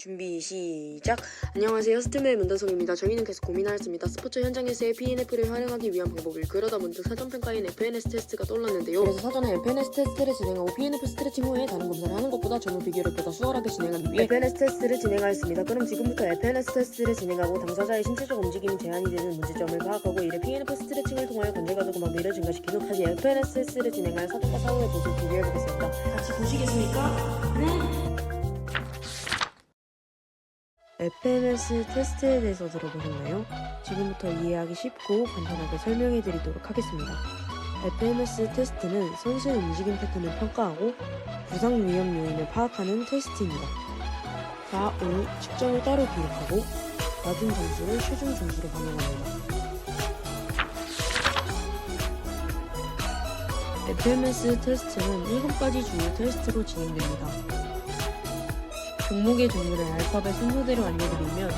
준비 시작! 안녕하세요, 스트맨 문다성입니다. 저희는 계속 고민하였습니다. 스포츠 현장에서의 PNF를 활용하기 위한 방법을. 그러다 문득 사전평가인 FNS 테스트가 떠올랐는데요. 그래서 사전에 FNS 테스트를 진행하고 PNF 스트레칭 후에 다른 검사를 하는 것보다 전후 비교를 보다 수월하게 진행하기 위해 FNS 테스트를 진행하였습니다. 그럼 지금부터 FNS 테스트를 진행하고 당사자의 신체적 움직임이 제한이 되는 문제점을 파악하고 이를 PNF 스트레칭을 통하여 건조가도 마무리를 증가시킨 후 다시 FNS 테스트를 진행하여 사전과 사후의 모습을 비교해보겠습니다. 같이 보시겠습니까? 네! FNS 테스트에 대해서 들어보셨나요? 지금부터 이해하기 쉽고 간단하게 설명해 드리도록 하겠습니다. FNS 테스트는 선수의 움직임 패턴을 평가하고 부상 위험 요인을 파악하는 테스트입니다. 4, 5 측정을 따로 기록하고 낮은 점수를 최종 점수로 반영합니다. FNS 테스트는 7가지 주요 테스트로 진행됩니다. 종목의 종류를 알파벳 순서대로 알려드리면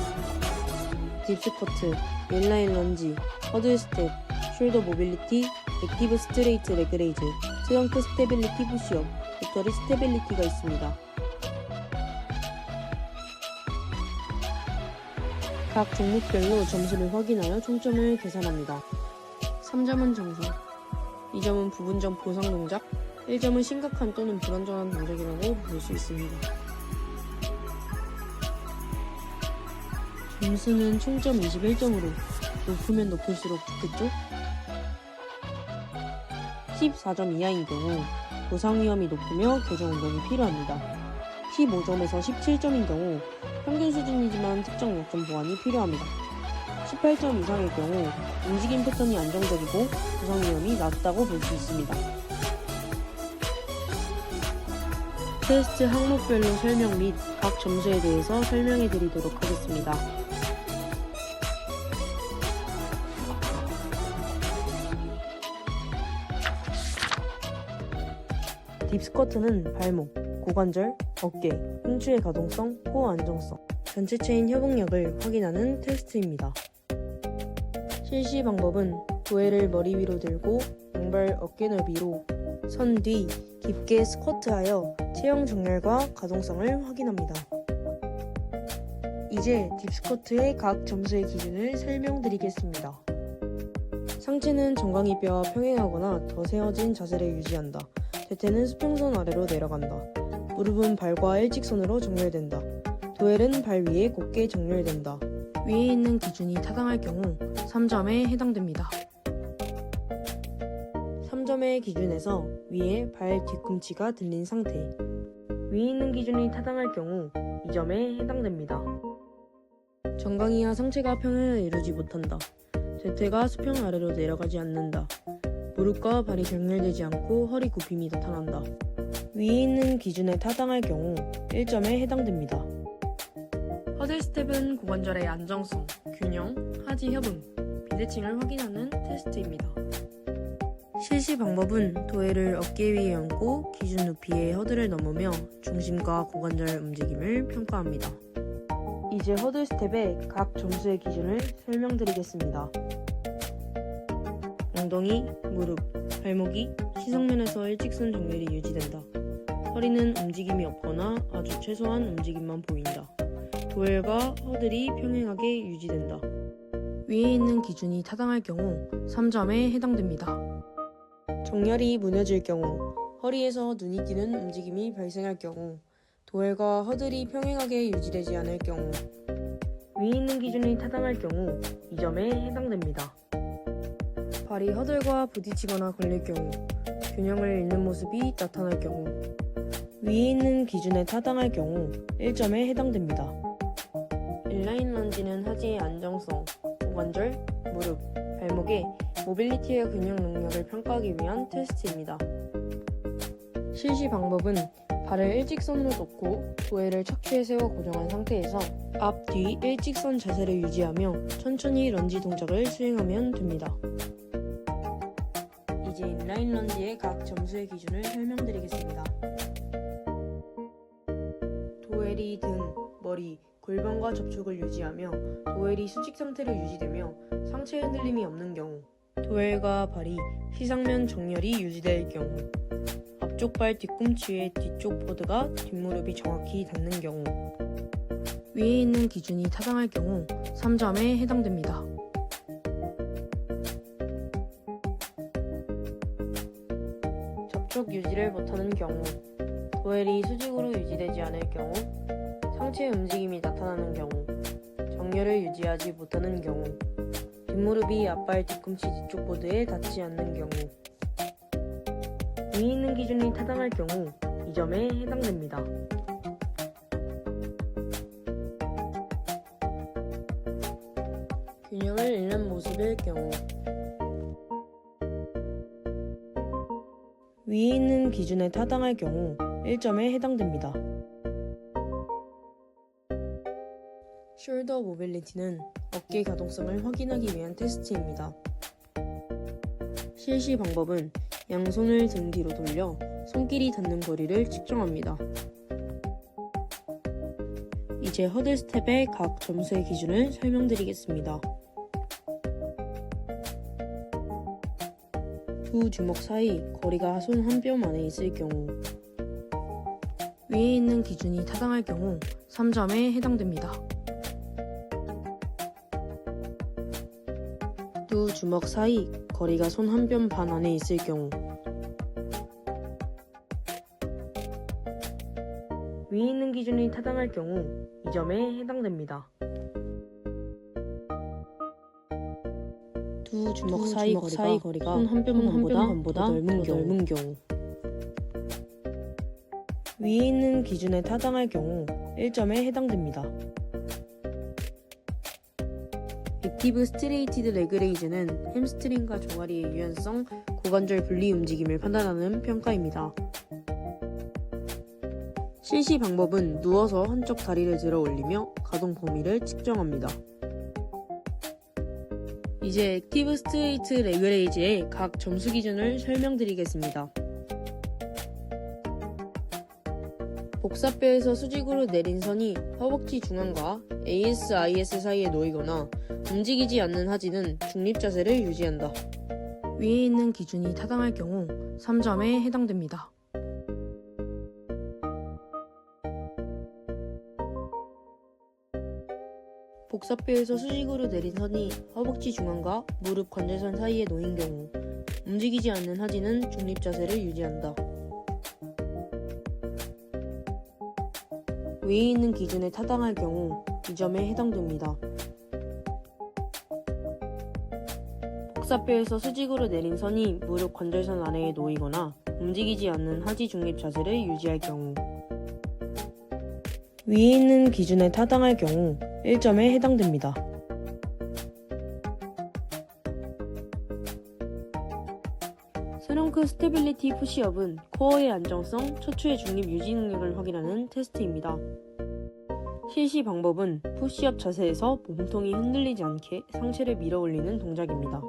딥스쿼트, 인라인 런지, 허들 스텝, 숄더 모빌리티, 액티브 스트레이트 레그 레이즈, 트렁크 스테빌리티 푸시업, 빅터리 스테빌리티가 있습니다. 각 종목별로 점수를 확인하여 총점을 계산합니다. 3점은 정수, 2점은 부분적 보상 동작, 1점은 심각한 또는 불완전한 동작이라고 볼 수 있습니다. 점수는 총점 21점으로 높으면 높을수록 좋겠죠? 14점 이하인 경우 보상 위험이 높으며 교정 운동이 필요합니다. 15점에서 17점인 경우 평균 수준이지만 특정 약점 보완이 필요합니다. 18점 이상의 경우 움직임 패턴이 안정적이고 보상 위험이 낮다고 볼 수 있습니다. 테스트 항목별로 설명 및 각 점수에 대해서 설명해 드리도록 하겠습니다. 딥스쿼트는 발목, 고관절, 어깨, 흉추의 가동성, 코어 안정성, 전체 체인 협응력을 확인하는 테스트입니다. 실시 방법은 도해를 머리 위로 들고 양발 어깨 넓이로 선 뒤 깊게 스쿼트하여 체형 정렬과 가동성을 확인합니다. 이제 딥스쿼트의 각 점수의 기준을 설명드리겠습니다. 상체는 정강이뼈와 평행하거나 더 세워진 자세를 유지한다. 대퇴는 수평선 아래로 내려간다. 무릎은 발과 일직선으로 정렬된다. 도엘은 발 위에 곧게 정렬된다. 위에 있는 기준이 타당할 경우 3점에 해당됩니다. 3점의 기준에서 위에 발 뒤꿈치가 들린 상태. 위에 있는 기준이 타당할 경우 2점에 해당됩니다. 정강이와 상체가 평행을 이루지 못한다. 대퇴가 수평 아래로 내려가지 않는다. 무릎과 발이 정렬되지 않고 허리 굽힘이 나타난다. 위에 있는 기준에 타당할 경우 1점에 해당됩니다. 허들 스텝은 고관절의 안정성, 균형, 하지 협응, 비대칭을 확인하는 테스트입니다. 실시 방법은 도해를 어깨 위에 얹고 기준 높이의 허들을 넘으며 중심과 고관절 움직임을 평가합니다. 이제 허들 스텝의 각 점수의 기준을 설명드리겠습니다. 엉덩이, 무릎, 발목이 시성면에서 일직선 정렬이 유지된다. 허리는 움직임이 없거나 아주 최소한 움직임만 보인다. 도엘과 허들이 평행하게 유지된다. 위에 있는 기준이 타당할 경우 3점에 해당됩니다. 정렬이 무너질 경우, 허리에서 눈이 띄는 움직임이 발생할 경우, 도엘과 허들이 평행하게 유지되지 않을 경우, 위에 있는 기준이 타당할 경우 2점에 해당됩니다. 발이 허들과 부딪히거나 걸릴 경우, 균형을 잃는 모습이 나타날 경우, 위에 있는 기준에 타당할 경우 1점에 해당됩니다. 인라인 런지는 하지의 안정성, 고관절, 무릎, 발목의 모빌리티와 균형 능력을 평가하기 위한 테스트입니다. 실시 방법은 발을 일직선으로 놓고 도해를 척추에 세워 고정한 상태에서 앞, 뒤 일직선 자세를 유지하며 천천히 런지 동작을 수행하면 됩니다. 이제 인라인 런지의 각 점수의 기준을 설명드리겠습니다. 도엘이 등, 머리, 골반과 접촉을 유지하며 도엘이 수직 상태로 유지되며 상체 흔들림이 없는 경우, 도엘과 발이 시상면 정렬이 유지될 경우, 앞쪽 발 뒤꿈치의 뒤쪽 포드가 뒷무릎이 정확히 닿는 경우, 위에 있는 기준이 타당할 경우 3점에 해당됩니다. 접촉 유지를 못하는 경우, 도엘이 수직으로 유지되지 않을 경우, 상체 움직임이 나타나는 경우, 정렬을 유지하지 못하는 경우, 뒷무릎이 앞발 뒤꿈치 뒤쪽 보드에 닿지 않는 경우, 위에 있는 기준이 타당할 경우 2점에 해당됩니다. 균형을 잃는 모습일 경우, 위에 있는 기준에 타당할 경우 1점에 해당됩니다. 숄더 모빌리티는 어깨 가동성을 확인하기 위한 테스트입니다. 실시 방법은 양손을 등 뒤로 돌려 손길이 닿는 거리를 측정합니다. 이제 허들 스텝의 각 점수의 기준을 설명드리겠습니다. 두 주먹 사이 거리가 손 한 뼘 안에 있을 경우, 위에 있는 기준이 타당할 경우 3점에 해당됩니다. 두 주먹 사이 거리가 손 한 뼘 반 안에 있을 경우, 위에 있는 기준이 타당할 경우 2점에 해당됩니다. 두 주먹 사이 거리가 손 한 뼘반보다 더 넓은 경우, 위에 있는 기준에 타당할 경우 1점에 해당됩니다. 액티브 스트레이티드 레그 레이즈는 햄스트링과 종아리의 유연성, 고관절 분리 움직임을 판단하는 평가입니다. 실시 방법은 누워서 한쪽 다리를 들어 올리며 가동 범위를 측정합니다. 이제 액티브 스트레이트 레그 레이즈의 각 점수 기준을 설명드리겠습니다. 복사뼈에서 수직으로 내린 선이 허벅지 중앙과 AS-IS 사이에 놓이거나 움직이지 않는 하지는 중립 자세를 유지한다. 위에 있는 기준이 타당할 경우 3점에 해당됩니다. 복사뼈에서 수직으로 내린 선이 허벅지 중앙과 무릎 관절선 사이에 놓인 경우, 움직이지 않는 하지는 중립 자세를 유지한다. 위에 있는 기준에 타당할 경우 2점에 해당됩니다. 복사뼈에서 수직으로 내린 선이 무릎 관절선 아래에 놓이거나 움직이지 않는 하지 중립 자세를 유지할 경우, 위에 있는 기준에 타당할 경우 1점에 해당됩니다. 스렁크 스테빌리티 푸시업은 코어의 안정성, 척추의 중립 유지 능력을 확인하는 테스트입니다. 실시 방법은 푸시업 자세에서 몸통이 흔들리지 않게 상체를 밀어 올리는 동작입니다.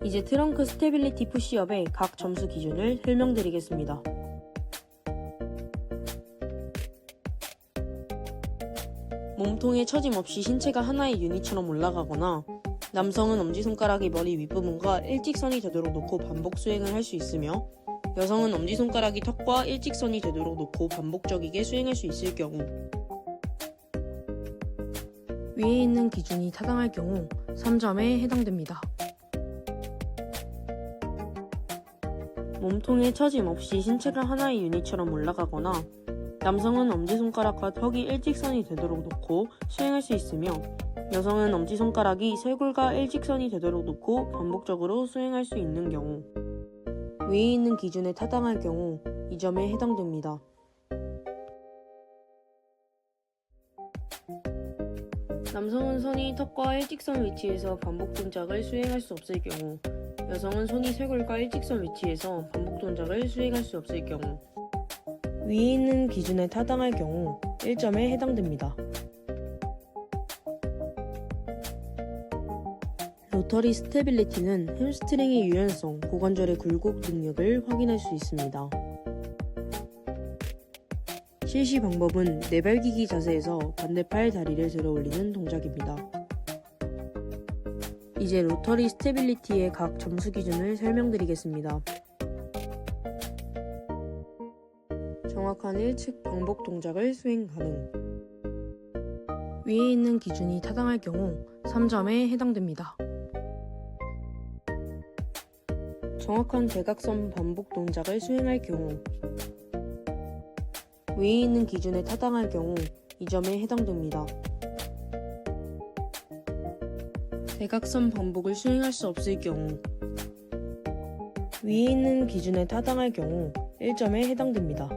이제 트렁크 스테빌리티 푸시업의 각 점수 기준을 설명드리겠습니다. 몸통에 처짐 없이 신체가 하나의 유닛처럼 올라가거나, 남성은 엄지손가락이 머리 윗부분과 일직선이 되도록 놓고 반복 수행을 할 수 있으며, 여성은 엄지손가락이 턱과 일직선이 되도록 놓고 반복적이게 수행할 수 있을 경우, 위에 있는 기준이 타당할 경우 3점에 해당됩니다. 몸통에 처짐 없이 신체가 하나의 유닛처럼 올라가거나, 남성은 엄지손가락과 턱이 일직선이 되도록 놓고 수행할 수 있으며, 여성은 엄지손가락이 쇄골과 일직선이 되도록 놓고 반복적으로 수행할 수 있는 경우, 위에 있는 기준에 타당할 경우 2점에 해당됩니다. 남성은 손이 턱과 일직선 위치에서 반복 동작을 수행할 수 없을 경우, 여성은 손이 쇄골과 일직선 위치에서 반복 동작을 수행할 수 없을 경우, 위에 있는 기준에 타당할 경우 1점에 해당됩니다. 로터리 스테빌리티는 햄스트링의 유연성, 고관절의 굴곡 능력을 확인할 수 있습니다. 실시 방법은 내발기기 자세에서 반대팔 다리를 들어 올리는 동작입니다. 이제 로터리 스테빌리티의 각 점수 기준을 설명드리겠습니다. 정확한 1측 반복 동작을 수행 가능. 위에 있는 기준이 타당할 경우 3점에 해당됩니다. 정확한 대각선 반복 동작을 수행할 경우 위에 있는 기준에 타당할 경우 2점에 해당됩니다. 대각선 반복을 수행할 수 없을 경우 위에 있는 기준에 타당할 경우 1점에 해당됩니다.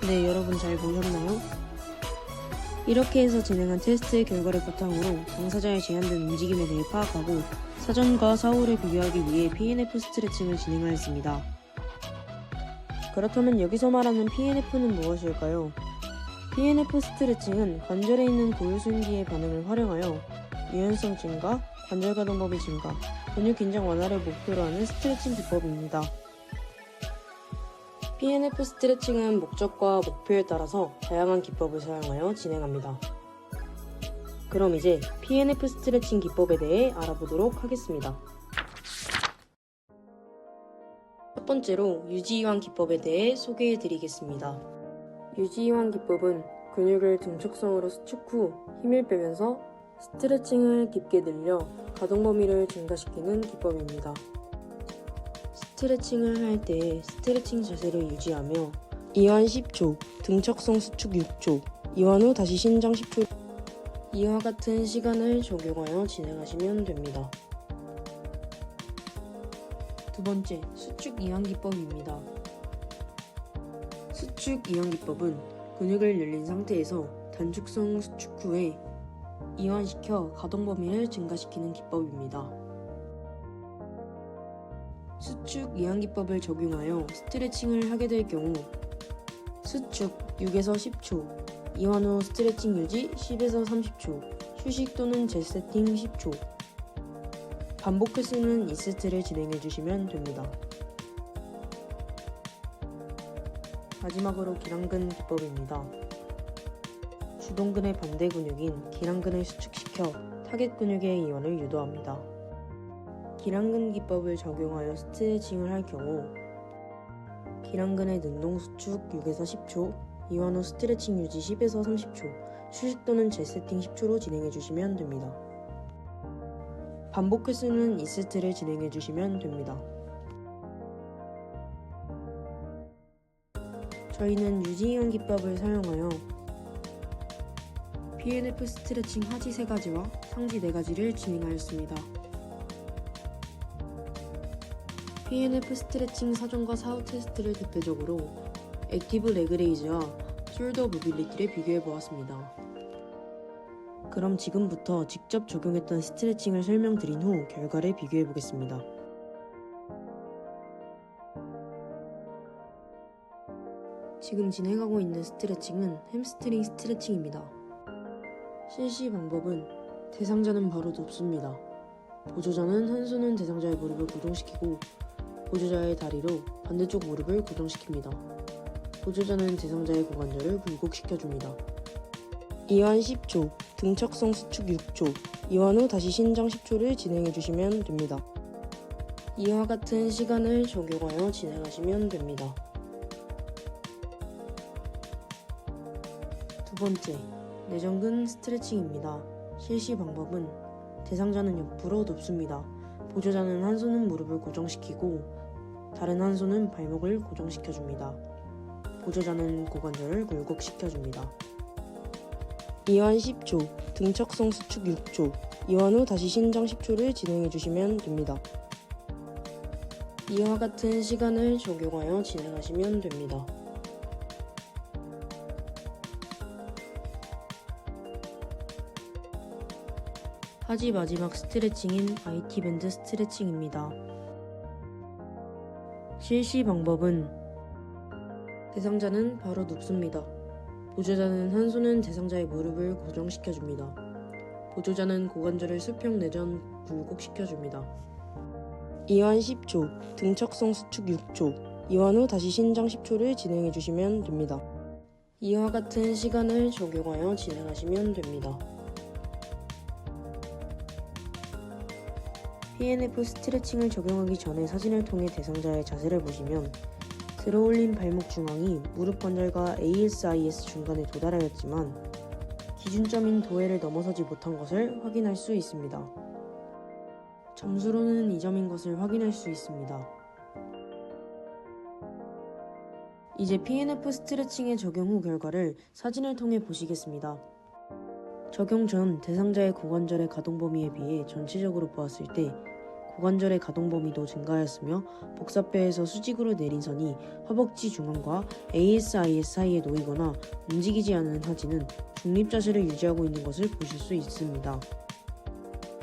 네, 여러분 잘 보셨나요? 이렇게 해서 진행한 테스트의 결과를 바탕으로 당사자의 제한된 움직임에 대해 파악하고 사전과 사후를 비교하기 위해 PNF 스트레칭을 진행하였습니다. 그렇다면 여기서 말하는 PNF는 무엇일까요? PNF 스트레칭은 관절에 있는 고유순기의 반응을 활용하여 유연성 증가, 관절 가동범위 증가, 근육 긴장 완화를 목표로 하는 스트레칭 기법입니다. PNF 스트레칭은 목적과 목표에 따라서 다양한 기법을 사용하여 진행합니다. 그럼 이제 PNF 스트레칭 기법에 대해 알아보도록 하겠습니다. 첫 번째로 유지이완 기법에 대해 소개해 드리겠습니다. 유지이완 기법은 근육을 등축성으로 수축 후 힘을 빼면서 스트레칭을 깊게 늘려 가동 범위를 증가시키는 기법입니다. 스트레칭을 할 때 스트레칭 자세를 유지하며 이완 10초, 등척성 수축 6초, 이완 후 다시 신장 10초 이와 같은 시간을 적용하여 진행하시면 됩니다. 두 번째, 수축 이완 기법입니다. 수축 이완 기법은 근육을 늘린 상태에서 단축성 수축 후에 이완시켜 가동 범위를 증가시키는 기법입니다. 수축 이완 기법을 적용하여 스트레칭을 하게 될 경우 수축 6에서 10초, 이완 후 스트레칭 유지 10에서 30초, 휴식 또는 재세팅 10초, 반복 횟수는 2세트를 진행해 주시면 됩니다. 마지막으로 기랑근 기법입니다. 주동근의 반대 근육인 기랑근을 수축시켜 타겟 근육의 이완을 유도합니다. 기랑근 기법을 적용하여 스트레칭을 할 경우 기랑근의 능동 수축 6에서 10초, 이완 후 스트레칭 유지 10에서 30초, 휴식 또는 재세팅 10초로 진행해 주시면 됩니다. 반복 횟수는 2세트를 진행해 주시면 됩니다. 저희는 유지이완 기법을 사용하여 PNF 스트레칭 하지 3가지와 상지 4가지를 진행하였습니다. PNF 스트레칭 사전과 사후 테스트를 대표적으로 액티브 레그레이즈와 숄더 모빌리티를 비교해 보았습니다. 그럼 지금부터 직접 적용했던 스트레칭을 설명드린 후 결과를 비교해 보겠습니다. 지금 진행하고 있는 스트레칭은 햄스트링 스트레칭입니다. 실시 방법은 대상자는 바로 눕습니다. 보조자는 한 손은 대상자의 무릎을 고정시키고 보조자의 다리로 반대쪽 무릎을 고정시킵니다. 보조자는 대상자의 고관절을 굴곡시켜줍니다. 이완 10초, 등척성 수축 6초, 이완 후 다시 신장 10초를 진행해주시면 됩니다. 이와 같은 시간을 적용하여 진행하시면 됩니다. 두 번째, 내전근 스트레칭입니다. 실시 방법은 대상자는 옆으로 눕습니다. 보조자는 한 손은 무릎을 고정시키고 다른 한 손은 발목을 고정시켜줍니다. 보조자는 고관절을 굴곡시켜줍니다. 이완 10초, 등척성 수축 6초, 이완 후 다시 신장 10초를 진행해주시면 됩니다. 이와 같은 시간을 적용하여 진행하시면 됩니다. 하지 마지막 스트레칭인 IT 밴드 스트레칭입니다. 실시 방법은 대상자는 바로 눕습니다. 보조자는 한 손은 대상자의 무릎을 고정시켜줍니다. 보조자는 고관절을 수평 내전 굴곡시켜줍니다. 이완 10초, 등척성 수축 6초, 이완 후 다시 신장 10초를 진행해주시면 됩니다. 이와 같은 시간을 적용하여 진행하시면 됩니다. PNF 스트레칭을 적용하기 전에 사진을 통해 대상자의 자세를 보시면 들어올린 발목 중앙이 무릎 관절과 ASIS 중간에 도달하였지만 기준점인 도해를 넘어서지 못한 것을 확인할 수 있습니다. 점수로는 2점인 것을 확인할 수 있습니다. 이제 PNF 스트레칭의 적용 후 결과를 사진을 통해 보시겠습니다. 적용 전 대상자의 고관절의 가동 범위에 비해 전체적으로 보았을 때 고관절의 가동 범위도 증가하였으며 복사뼈에서 수직으로 내린 선이 허벅지 중앙과 ASIS 사이에 놓이거나 움직이지 않는 하지는 중립 자세를 유지하고 있는 것을 보실 수 있습니다.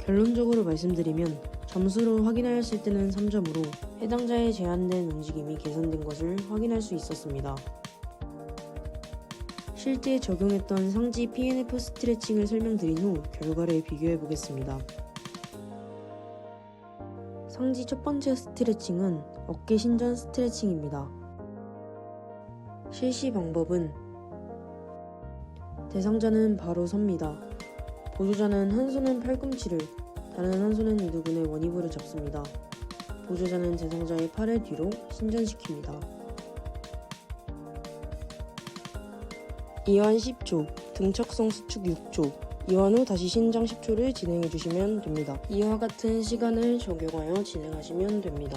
결론적으로 말씀드리면 점수로 확인하였을 때는 3점으로 해당자의 제한된 움직임이 개선된 것을 확인할 수 있었습니다. 실제 적용했던 상지 PNF 스트레칭을 설명드린 후 결과를 비교해 보겠습니다. 상지 첫 번째 스트레칭은 어깨 신전 스트레칭입니다. 실시 방법은 대상자는 바로 섭니다. 보조자는 한 손은 팔꿈치를, 다른 한 손은 이두근의 원위부를 잡습니다. 보조자는 대상자의 팔을 뒤로 신전시킵니다. 이완 10초, 등척성 수축 6초, 이완 후 다시 신장 10초를 진행해 주시면 됩니다. 이와 같은 시간을 적용하여 진행하시면 됩니다.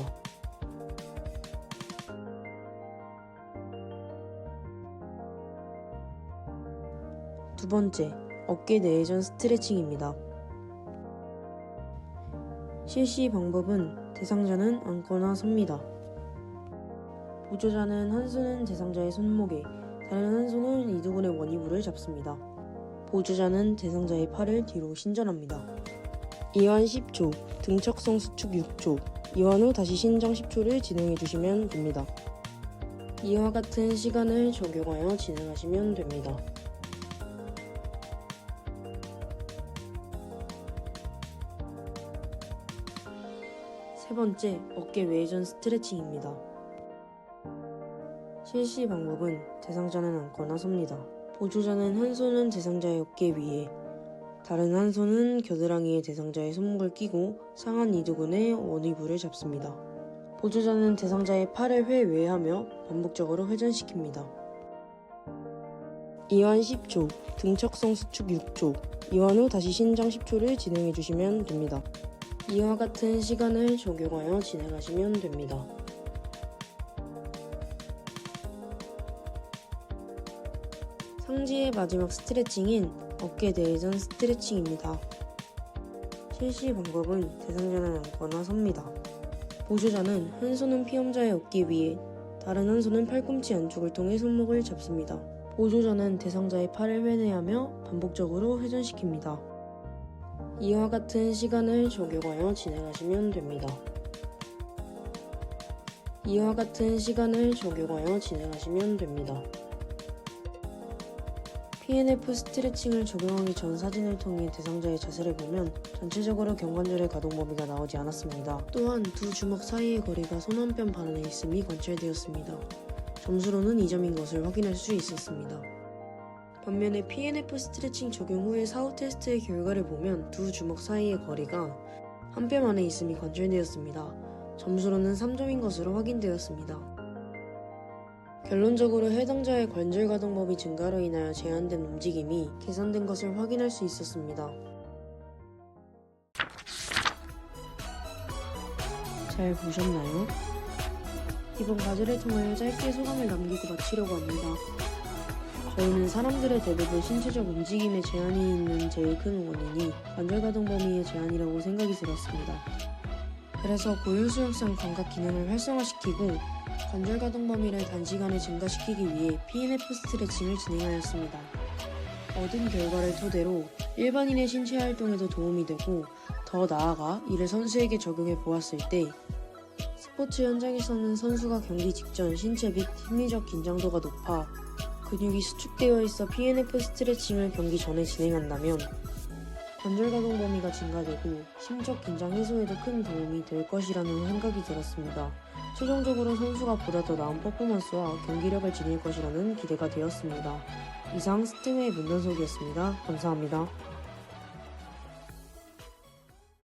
두 번째, 어깨 내외전 스트레칭입니다. 실시 방법은 대상자는 앉거나 섭니다. 보조자는 한 손은 대상자의 손목에, 다른 한 손은 이두근의 원위부를 잡습니다. 보조자는 대상자의 팔을 뒤로 신전합니다. 이완 10초, 등척성 수축 6초, 이완 후 다시 신장 10초를 진행해 주시면 됩니다. 이와 같은 시간을 적용하여 진행하시면 됩니다. 세 번째, 어깨 외전 스트레칭입니다. 실시 방법은 대상자는 앉거나 섭니다. 보조자는 한 손은 대상자의 어깨 위에, 다른 한 손은 겨드랑이에 대상자의 손목을 끼고 상한 이두근의 원위부를 잡습니다. 보조자는 대상자의 팔을 회외하며 반복적으로 회전시킵니다. 이완 10초, 등척성 수축 6초, 이완 후 다시 신장 10초를 진행해 주시면 됩니다. 이와 같은 시간을 적용하여 진행하시면 됩니다. 상지의 마지막 스트레칭인 어깨 내외전 스트레칭입니다. 실시 방법은 대상자는 앉거나 섭니다. 보조자는 한 손은 피험자의 어깨 위에, 다른 한 손은 팔꿈치 안쪽을 통해 손목을 잡습니다. 보조자는 대상자의 팔을 회내하며 반복적으로 회전시킵니다. 이와 같은 시간을 적용하여 진행하시면 됩니다. 이와 같은 시간을 적용하여 진행하시면 됩니다. PNF 스트레칭을 적용하기 전 사진을 통해 대상자의 자세를 보면 전체적으로 경관절의 가동 범위가 나오지 않았습니다. 또한 두 주먹 사이의 거리가 손 한 뼘 반에 있음이 관찰되었습니다. 점수로는 2점인 것을 확인할 수 있었습니다. 반면에 PNF 스트레칭 적용 후의 사후 테스트의 결과를 보면 두 주먹 사이의 거리가 한 뼘 안에 있음이 관찰되었습니다. 점수로는 3점인 것으로 확인되었습니다. 결론적으로 해당자의 관절 가동 범위 증가로 인하여 제한된 움직임이 개선된 것을 확인할 수 있었습니다. 잘 보셨나요? 이번 과제를 통하여 짧게 소감을 남기고 마치려고 합니다. 저희는 사람들의 대부분 신체적 움직임에 제한이 있는 제일 큰 원인이 관절 가동 범위의 제한이라고 생각이 들었습니다. 그래서 고유수용성 감각 기능을 활성화시키고 관절 가동 범위를 단시간에 증가시키기 위해 PNF 스트레칭을 진행하였습니다. 얻은 결과를 토대로 일반인의 신체 활동에도 도움이 되고 더 나아가 이를 선수에게 적용해 보았을 때 스포츠 현장에서는 선수가 경기 직전 신체 및 심리적 긴장도가 높아 근육이 수축되어 있어 PNF 스트레칭을 경기 전에 진행한다면 관절 가동 범위가 증가되고 심적 긴장 해소에도 큰 도움이 될 것이라는 생각이 들었습니다. 최종적으로 선수가 보다 더 나은 퍼포먼스와 경기력을 지닐 것이라는 기대가 되었습니다. 이상 스팀의 문단속이었습니다. 감사합니다.